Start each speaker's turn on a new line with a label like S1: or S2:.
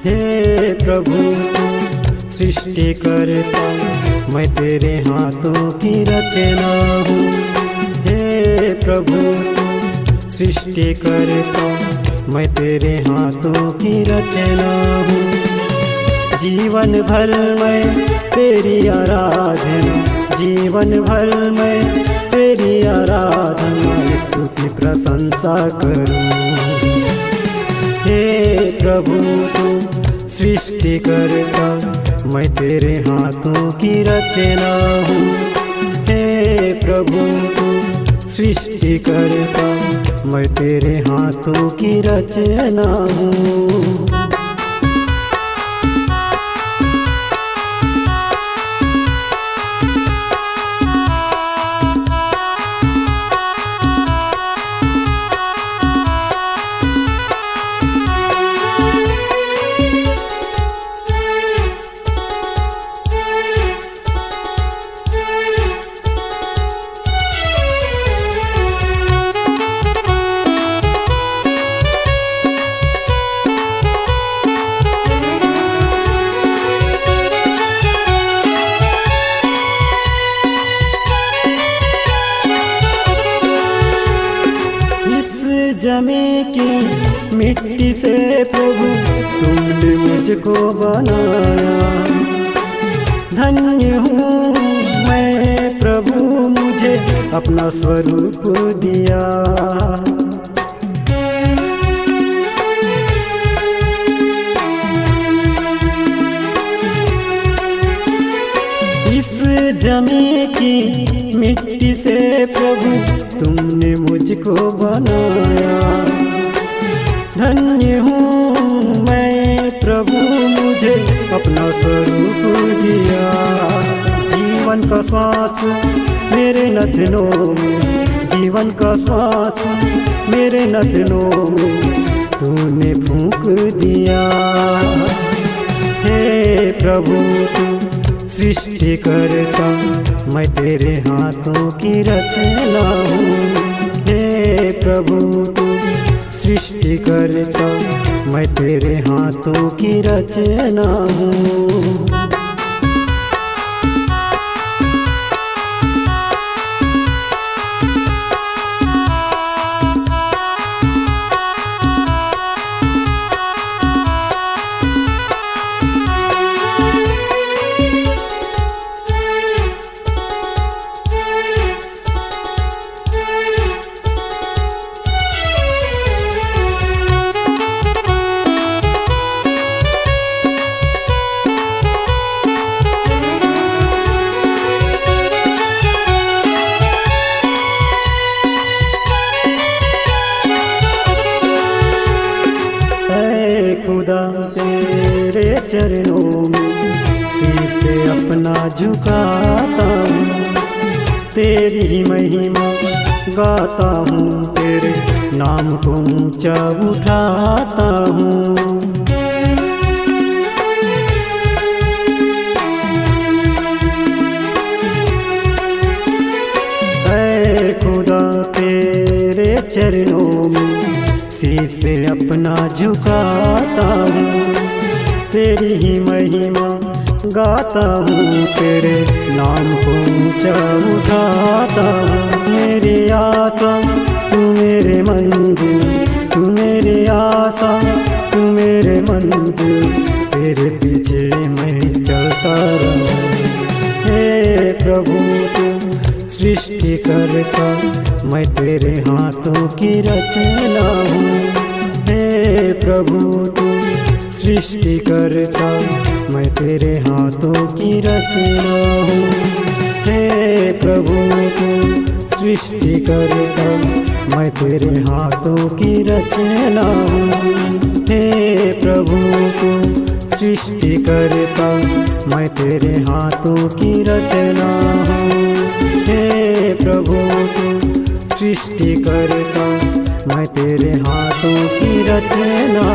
S1: हे प्रभु तू सृष्टि करता, मैं तेरे हाथों की रचना हूँ। हे प्रभु तू सृष्टि करता, मैं तेरे हाथों की रचना हूँ। जीवन भर मैं तेरी आराधना, जीवन भर मैं तेरी आराधना स्तुति प्रशंसा करूँ। हे प्रभु तू सृष्टि करता, मैं तेरे हाथों की रचना हूँ। हे प्रभु तू सृष्टि करता, मैं तेरे हाथों की रचना हूँ। जमी की मिट्टी से प्रभु तुमने मुझको बनाया। धन्य हूँ मैं प्रभु, मुझे अपना स्वरूप दिया। इस जमी की मिट्टी से प्रभु तुमने मुझको बनाया। धन्य हूँ मैं प्रभु, मुझे अपना स्वरूप दिया। जीवन का श्वास मेरे नथनों में, जीवन का श्वास मेरे नथनों में तूने फूंक दिया। हे प्रभु तू सृष्टि करता, मैं तेरे हाथों की रचना हूँ। हे प्रभु तू सृष्टि करता, मैं तेरे हाथों की रचना हूँ। खुदा तेरे चरणों में सिर अपना झुकाता हूँ। तेरी ही महिमा गाता हूँ, तेरे नाम को ऊंचा उठाता हूँ। ऐ खुदा तेरे चरणों में सिर अपना झुकाता हूँ। तेरी ही महिमा गाता हूँ, तेरे नाम को ऊंचा उठाता हूँ। मेरी आशा तू मेरे मंजिल, तू मेरी आशा तू मेरे मंजिल, तेरे पीछे मैं चलता रहूँ। हे प्रभु तू सृष्टि करता, मैं तेरे हाथों की रचना हूँ। हे प्रभु तू सृष्टि करता, मैं तेरे हाथों की रचना हूँ। हे प्रभु तू सृष्टि करता, मैं तेरे हाथों की रचना हूँ। हे प्रभु तू सृष्टि करता, मैं तेरे हाथों की रचना हूँ। हे प्रभु तू सृष्टि करता, मैं तेरे हाथों की रचना